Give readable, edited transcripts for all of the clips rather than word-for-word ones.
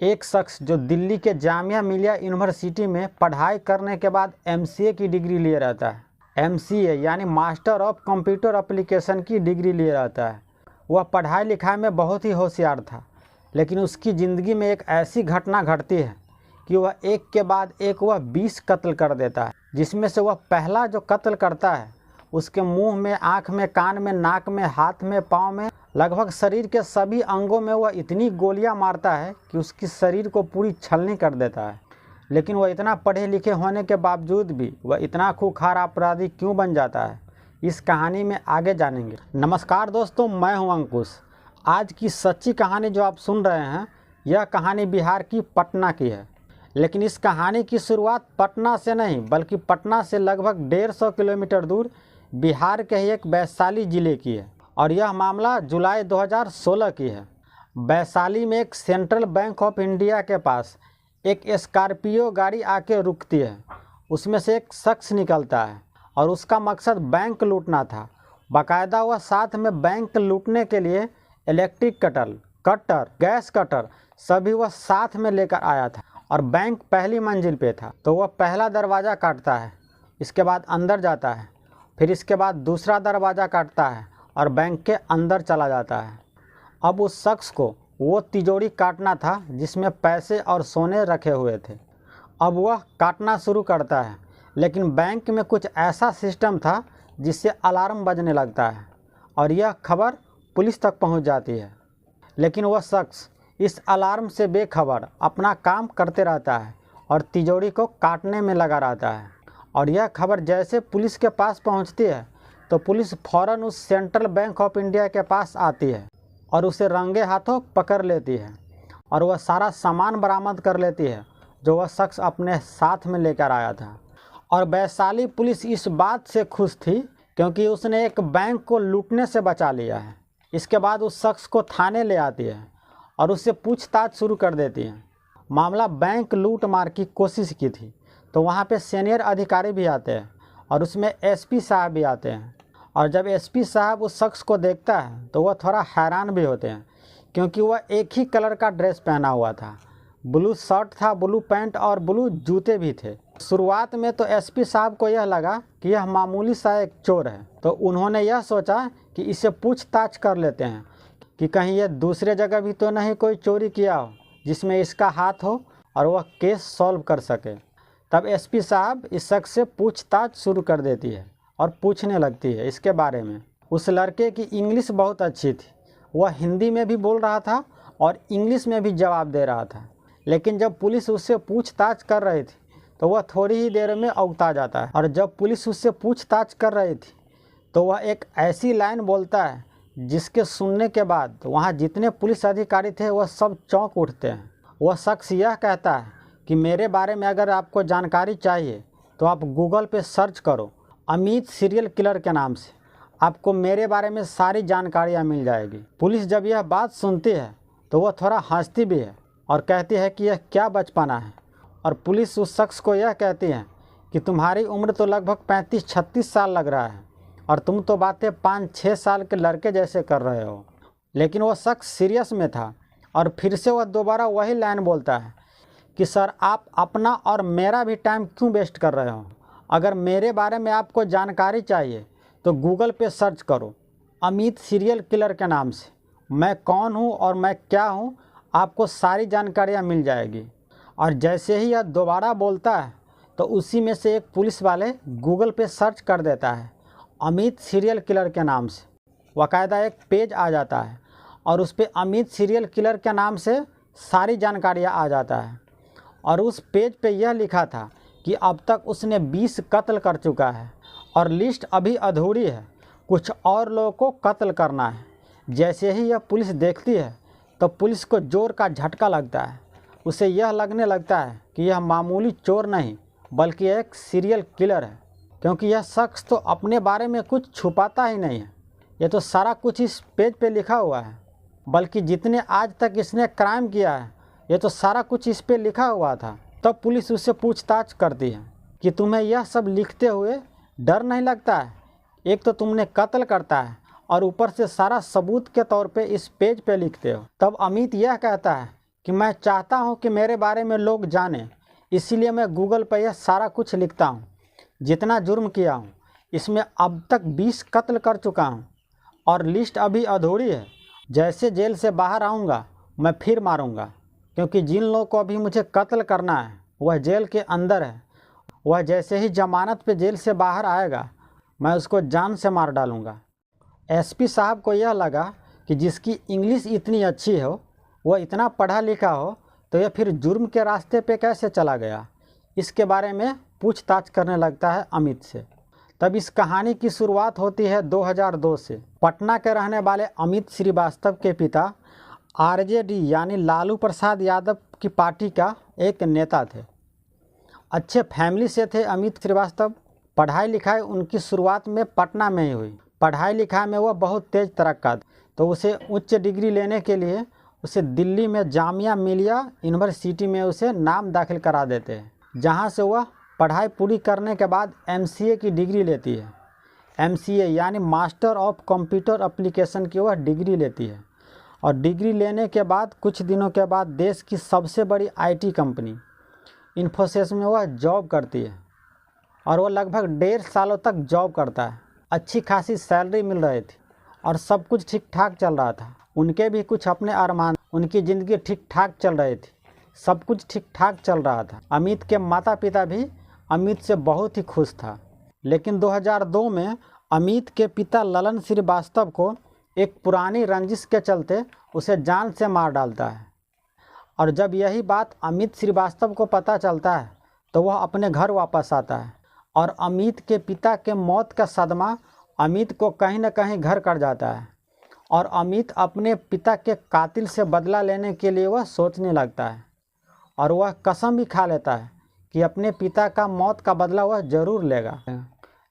एक शख्स जो दिल्ली के जामिया मिलिया यूनिवर्सिटी में पढ़ाई करने के बाद एमसीए की डिग्री लिए रहता है। एमसीए यानी मास्टर ऑफ कंप्यूटर एप्लीकेशन की डिग्री लिए रहता है। वह पढ़ाई लिखाई में बहुत ही होशियार था, लेकिन उसकी ज़िंदगी में एक ऐसी घटना घटती है कि वह एक के बाद एक 20 कत्ल कर देता है, जिसमें से वह पहला जो कत्ल करता है उसके मुंह में, आँख में, कान में, नाक में, हाथ में, पाँव में, लगभग शरीर के सभी अंगों में वह इतनी गोलियां मारता है कि उसकी शरीर को पूरी छलनी कर देता है। लेकिन वह इतना पढ़े लिखे होने के बावजूद भी वह इतना खूंखार अपराधी क्यों बन जाता है, इस कहानी में आगे जानेंगे। नमस्कार दोस्तों, मैं हूं अंकुश। आज की सच्ची कहानी जो आप सुन रहे हैं, यह कहानी बिहार की पटना की है। लेकिन इस कहानी की शुरुआत पटना से नहीं, बल्कि पटना से लगभग 150 किलोमीटर दूर बिहार के ही एक वैशाली ज़िले की है। और यह मामला जुलाई 2016 की है। वैशाली में एक सेंट्रल बैंक ऑफ इंडिया के पास एक स्कॉर्पियो गाड़ी आके रुकती है। उसमें से एक शख्स निकलता है और उसका मकसद बैंक लूटना था। बाकायदा वह साथ में बैंक लूटने के लिए इलेक्ट्रिक कटर, गैस कटर सभी वह साथ में लेकर आया था। और बैंक पहली मंजिल पे था, तो वह पहला दरवाज़ा काटता है, इसके बाद अंदर जाता है, फिर इसके बाद दूसरा दरवाज़ा काटता है और बैंक के अंदर चला जाता है। अब उस शख्स को वो तिजोरी काटना था जिसमें पैसे और सोने रखे हुए थे। अब वह काटना शुरू करता है, लेकिन बैंक में कुछ ऐसा सिस्टम था जिससे अलार्म बजने लगता है और यह खबर पुलिस तक पहुंच जाती है। लेकिन वह शख्स इस अलार्म से बेखबर अपना काम करते रहता है और तिजोरी को काटने में लगा रहता है। और यह खबर जैसे पुलिस के पास पहुंचती है तो पुलिस फ़ौरन उस सेंट्रल बैंक ऑफ इंडिया के पास आती है और उसे रंगे हाथों पकड़ लेती है और वह सारा सामान बरामद कर लेती है जो वह शख्स अपने साथ में लेकर आया था। और वैशाली पुलिस इस बात से खुश थी क्योंकि उसने एक बैंक को लूटने से बचा लिया है। इसके बाद उस शख्स को थाने ले आती है और उससे पूछताछ शुरू कर देती है। मामला बैंक लूट मार की कोशिश की थी, तो वहाँ पे सीनियर अधिकारी भी आते हैं और उसमें एसपी साहब भी आते हैं। और जब एसपी साहब उस शख्स को देखता है तो वह थोड़ा हैरान भी होते हैं, क्योंकि वह एक ही कलर का ड्रेस पहना हुआ था। ब्लू शर्ट था, ब्लू पैंट और ब्लू जूते भी थे। शुरुआत में तो एसपी साहब को यह लगा कि यह मामूली सा एक चोर है, तो उन्होंने यह सोचा कि इसे पूछताछ कर लेते हैं कि कहीं यह दूसरे जगह भी तो नहीं कोई चोरी किया हो जिसमें इसका हाथ हो और वह केस सॉल्व कर सके। तब एसपी साहब इस शख्स से पूछताछ शुरू कर देती है और पूछने लगती है इसके बारे में। उस लड़के की इंग्लिश बहुत अच्छी थी, वह हिंदी में भी बोल रहा था और इंग्लिश में भी जवाब दे रहा था। लेकिन जब पुलिस उससे पूछताछ कर रही थी तो वह थोड़ी ही देर में अगुता जाता है। और जब पुलिस उससे पूछताछ कर रही थी तो वह एक ऐसी लाइन बोलता है जिसके सुनने के बाद वहाँ जितने पुलिस अधिकारी थे वह सब चौंक उठते हैं। वह शख्स यह कहता है कि मेरे बारे में अगर आपको जानकारी चाहिए तो आप गूगल पे सर्च करो, अमित सीरियल किलर के नाम से आपको मेरे बारे में सारी जानकारियाँ मिल जाएगी। पुलिस जब यह बात सुनती है तो वह थोड़ा हंसती भी है और कहती है कि यह क्या बचपना है। और पुलिस उस शख्स को यह कहती है कि तुम्हारी उम्र तो लगभग 35-36 साल लग रहा है और तुम तो बातें 5-6 साल के लड़के जैसे कर रहे हो। लेकिन वह शख्स सीरियस में था और फिर से वह दोबारा वही लाइन बोलता है कि सर, आप अपना और मेरा भी टाइम क्यों वेस्ट कर रहे हो। अगर मेरे बारे में आपको जानकारी चाहिए तो गूगल पे सर्च करो, अमित सीरियल किलर के नाम से। मैं कौन हूँ और मैं क्या हूँ, आपको सारी जानकारियाँ मिल जाएगी। और जैसे ही यह दोबारा बोलता है तो उसी में से एक पुलिस वाले गूगल पे सर्च कर देता है अमित सीरियल किलर के नाम से। बाकायदा एक पेज आ जाता है और उस पर अमित सीरियल किलर के नाम से सारी जानकारियाँ आ जाता है। और उस पेज पे यह लिखा था कि अब तक उसने 20 कत्ल कर चुका है और लिस्ट अभी अधूरी है, कुछ और लोगों को कत्ल करना है। जैसे ही यह पुलिस देखती है तो पुलिस को जोर का झटका लगता है। उसे यह लगने लगता है कि यह मामूली चोर नहीं बल्कि एक सीरियल किलर है, क्योंकि यह शख्स तो अपने बारे में कुछ छुपाता ही नहीं है। यह तो सारा कुछ इस पेज पे लिखा हुआ है, बल्कि जितने आज तक इसने क्राइम किया है ये तो सारा कुछ इस पे लिखा हुआ था। तब पुलिस उससे पूछताछ करती है कि तुम्हें यह सब लिखते हुए डर नहीं लगता है? एक तो तुमने कत्ल करता है और ऊपर से सारा सबूत के तौर पे इस पेज पे लिखते हो। तब अमित यह कहता है कि मैं चाहता हूं कि मेरे बारे में लोग जानें, इसीलिए मैं गूगल पर यह सारा कुछ लिखता हूं। जितना जुर्म किया हूं, इसमें अब तक 20 कत्ल कर चुका हूं और लिस्ट अभी अधूरी है। जैसे जेल से बाहर आऊँगा मैं फिर मारूँगा, क्योंकि जिन लोगों को अभी मुझे कत्ल करना है वह जेल के अंदर है। वह जैसे ही जमानत पे जेल से बाहर आएगा मैं उसको जान से मार डालूँगा। एसपी साहब को यह लगा कि जिसकी इंग्लिश इतनी अच्छी हो, वह इतना पढ़ा लिखा हो, तो यह फिर जुर्म के रास्ते पे कैसे चला गया। इसके बारे में पूछताछ करने लगता है अमित से। तब इस कहानी की शुरुआत होती है 2002 से। पटना के रहने वाले अमित श्रीवास्तव के पिता आरजेडी यानी लालू प्रसाद यादव की पार्टी का एक नेता थे। अच्छे फैमिली से थे अमित श्रीवास्तव। पढ़ाई लिखाई उनकी शुरुआत में पटना में ही हुई। पढ़ाई लिखाई में वह बहुत तेज़ तरक्का, तो उसे उच्च डिग्री लेने के लिए उसे दिल्ली में जामिया मिलिया यूनिवर्सिटी में उसे नाम दाखिल करा देते हैं, जहां से वह पढ़ाई पूरी करने के बाद एमसीए की डिग्री लेती है। एमसीए यानी मास्टर ऑफ कंप्यूटर एप्लीकेशन की वह डिग्री लेती है और डिग्री लेने के बाद कुछ दिनों के बाद देश की सबसे बड़ी आईटी कंपनी इन्फोसिस में वह जॉब करती है और वह लगभग 1.5 सालों तक जॉब करता है। अच्छी खासी सैलरी मिल रही थी और सब कुछ ठीक ठाक चल रहा था। उनके भी कुछ अपने अरमान, उनकी ज़िंदगी ठीक ठाक चल रही थी, सब कुछ ठीक ठाक चल रहा था। अमित के माता पिता भी अमित से बहुत ही खुश था। लेकिन 2002 में अमित के पिता ललन श्रीवास्तव को एक पुरानी रंजिश के चलते उसे जान से मार डालता है और जब यही बात अमित श्रीवास्तव को पता चलता है तो वह अपने घर वापस आता है और अमित के पिता के मौत का सदमा अमित को कहीं न कहीं घर कर जाता है और अमित अपने पिता के कातिल से बदला लेने के लिए वह सोचने लगता है और वह कसम भी खा लेता है कि अपने पिता का मौत का बदला वह ज़रूर लेगा।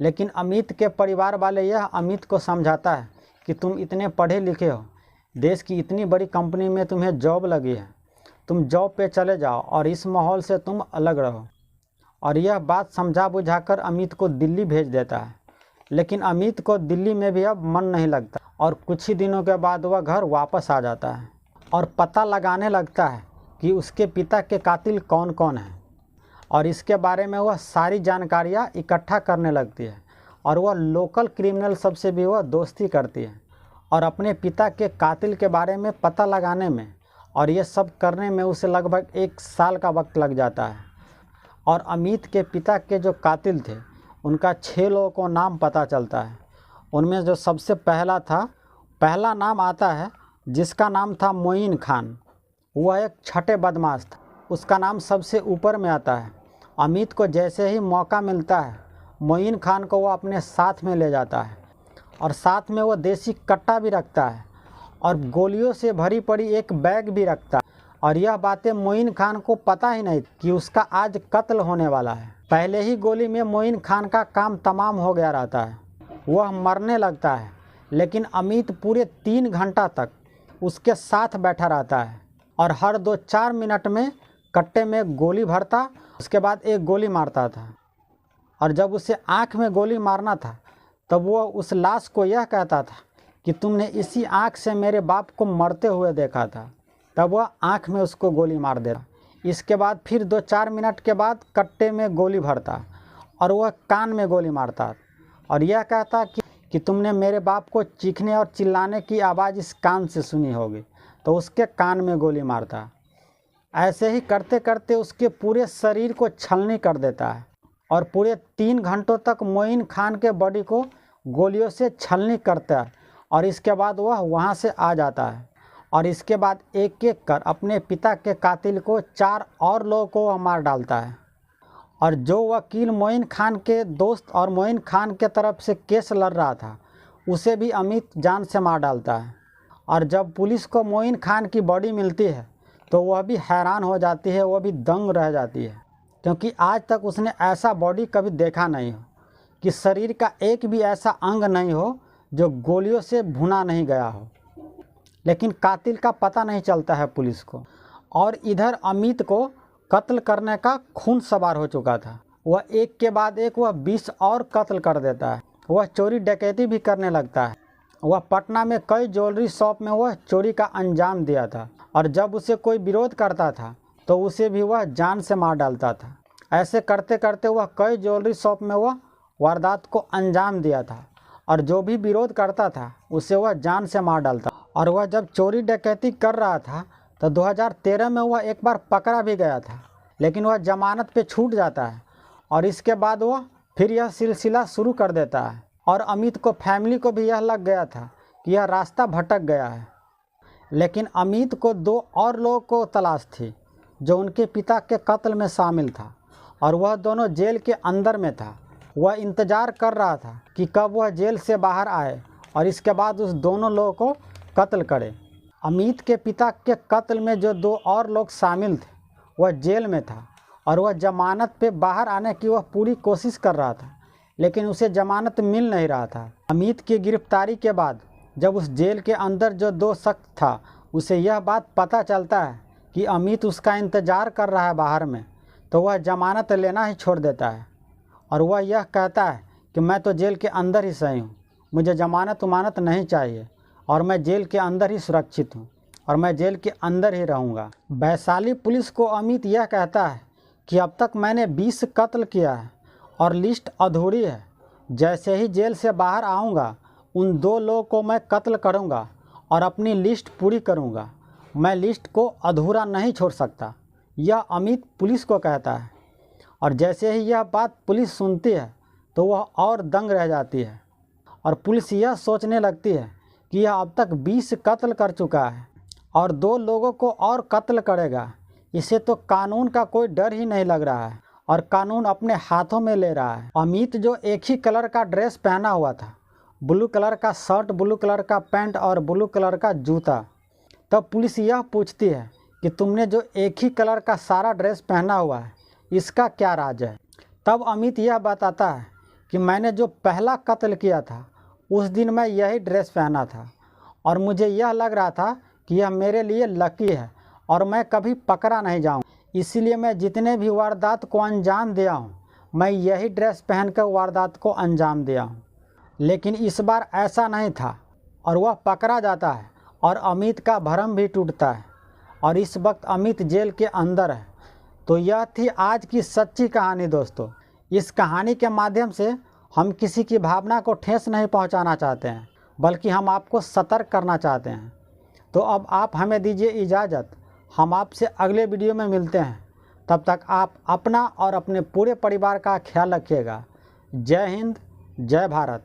लेकिन अमित के परिवार वाले यह अमित को समझाता है कि तुम इतने पढ़े लिखे हो, देश की इतनी बड़ी कंपनी में तुम्हें जॉब लगी है, तुम जॉब पे चले जाओ और इस माहौल से तुम अलग रहो। और यह बात समझा बुझाकर अमित को दिल्ली भेज देता है। लेकिन अमित को दिल्ली में भी अब मन नहीं लगता और कुछ ही दिनों के बाद वह घर वापस आ जाता है और पता लगाने लगता है कि उसके पिता के कातिल कौन कौन हैं और इसके बारे में वह सारी जानकारियाँ इकट्ठा करने लगती है और वह लोकल क्रिमिनल सबसे भी वह दोस्ती करती है और अपने पिता के कातिल के बारे में पता लगाने में और ये सब करने में उसे लगभग 1 साल का वक्त लग जाता है। और अमित के पिता के जो कातिल थे उनका 6 लोगों को नाम पता चलता है। उनमें जो सबसे पहला नाम आता है जिसका नाम था मोइन खान। वह एक छठे बदमाश था, उसका नाम सबसे ऊपर में आता है। अमित को जैसे ही मौका मिलता है मोइन खान को वह अपने साथ में ले जाता है और साथ में वह देसी कट्टा भी रखता है और गोलियों से भरी पड़ी एक बैग भी रखता है। और यह बातें मोइन खान को पता ही नहीं कि उसका आज कत्ल होने वाला है। पहले ही गोली में मोइन खान का काम तमाम हो गया रहता है, वह मरने लगता है। लेकिन अमित पूरे 3 घंटा तक उसके साथ बैठा रहता है और हर 2-4 मिनट में कट्टे में गोली भरता, उसके बाद एक गोली मारता था। और जब उसे आँख में गोली मारना था तब वह उस लाश को यह कहता था कि तुमने इसी आँख से मेरे बाप को मरते हुए देखा था। तब वह आँख में उसको गोली मार देता। इसके बाद फिर 2-4 मिनट के बाद कट्टे में गोली भरता और वह कान में गोली मारता और यह कहता कि तुमने मेरे बाप को चीखने और चिल्लाने की आवाज़ इस कान से सुनी होगी, तो उसके कान में गोली मारता। ऐसे ही करते करते उसके पूरे शरीर को छलनी कर देता है और पूरे 3 घंटों तक मोइन खान के बॉडी को गोलियों से छलनी करता है और इसके बाद वह वहाँ से आ जाता है। और इसके बाद एक एक कर अपने पिता के कातिल को 4 और लोगों को वह मार डालता है। और जो वकील मोइन खान के दोस्त और मोइन खान के तरफ से केस लड़ रहा था उसे भी अमित जान से मार डालता है। और जब पुलिस को मोइन खान की बॉडी मिलती है तो वह भी हैरान हो जाती है, वह भी दंग रह जाती है, क्योंकि आज तक उसने ऐसा बॉडी कभी देखा नहीं हो कि शरीर का एक भी ऐसा अंग नहीं हो जो गोलियों से भुना नहीं गया हो। लेकिन कातिल का पता नहीं चलता है पुलिस को। और इधर अमित को कत्ल करने का खून सवार हो चुका था। वह एक के बाद एक वह 20 और कत्ल कर देता है। वह चोरी डकैती भी करने लगता है। वह पटना में कई ज्वेलरी शॉप में वह चोरी का अंजाम दिया था और जब उसे कोई विरोध करता था तो उसे भी वह जान से मार डालता था। ऐसे करते करते वह कई ज्वेलरी शॉप में वह वारदात को अंजाम दिया था और जो भी विरोध करता था उसे वह जान से मार डालता। और वह जब चोरी डकैती कर रहा था तो 2013 में वह एक बार पकड़ा भी गया था, लेकिन वह जमानत पे छूट जाता है और इसके बाद वह फिर यह सिलसिला शुरू कर देता है। और अमित को फैमिली को भी यह लग गया था कि यह रास्ता भटक गया है, लेकिन अमित को 2 और लोगों को तलाश थी जो उनके पिता के कत्ल में शामिल था और वह दोनों जेल के अंदर में था। वह इंतज़ार कर रहा था कि कब वह जेल से बाहर आए और इसके बाद उस दोनों लोगों को कत्ल करे। अमित के पिता के कत्ल में जो 2 और लोग शामिल थे वह जेल में था और वह जमानत पे बाहर आने की वह पूरी कोशिश कर रहा था, लेकिन उसे जमानत मिल नहीं रहा था। अमित की गिरफ्तारी के बाद जब उस जेल के अंदर जो 2 शख्स था उसे यह बात पता चलता है कि अमित उसका इंतज़ार कर रहा है बाहर में, तो वह जमानत लेना ही छोड़ देता है और वह यह कहता है कि मैं तो जेल के अंदर ही सही हूँ, मुझे जमानत उमानत नहीं चाहिए और मैं जेल के अंदर ही सुरक्षित हूँ और मैं जेल के अंदर ही रहूँगा। वैशाली पुलिस को अमित यह कहता है कि अब तक मैंने 20 कत्ल किया है और लिस्ट अधूरी है। जैसे ही जेल से बाहर आऊँगा उन 2 लोगों को मैं कत्ल करूँगा और अपनी लिस्ट पूरी करूँगा। मैं लिस्ट को अधूरा नहीं छोड़ सकता, यह अमित पुलिस को कहता है। और जैसे ही यह बात पुलिस सुनती है तो वह और दंग रह जाती है और पुलिस यह सोचने लगती है कि यह अब तक 20 कत्ल कर चुका है और 2 लोगों को और कत्ल करेगा। इसे तो कानून का कोई डर ही नहीं लग रहा है और कानून अपने हाथों में ले रहा है। अमित जो एक ही कलर का ड्रेस पहना हुआ था, ब्लू कलर का शर्ट, ब्लू कलर का पैंट और ब्लू कलर का जूता, तब पुलिस यह पूछती है कि तुमने जो एक ही कलर का सारा ड्रेस पहना हुआ है इसका क्या राज है। तब अमित यह बताता है कि मैंने जो पहला कत्ल किया था उस दिन मैं यही ड्रेस पहना था और मुझे यह लग रहा था कि यह मेरे लिए लकी है और मैं कभी पकड़ा नहीं जाऊँ, इसीलिए मैं जितने भी वारदात को अंजाम दिया हूँ मैं यही ड्रेस पहनकर वारदात को अंजाम दिया हूँ। लेकिन इस बार ऐसा नहीं था और वह पकड़ा जाता है और अमित का भरम भी टूटता है और इस वक्त अमित जेल के अंदर है। तो यह थी आज की सच्ची कहानी दोस्तों। इस कहानी के माध्यम से हम किसी की भावना को ठेस नहीं पहुंचाना चाहते हैं, बल्कि हम आपको सतर्क करना चाहते हैं। तो अब आप हमें दीजिए इजाज़त, हम आपसे अगले वीडियो में मिलते हैं। तब तक आप अपना और अपने पूरे परिवार का ख्याल रखिएगा। जय हिंद, जय भारत।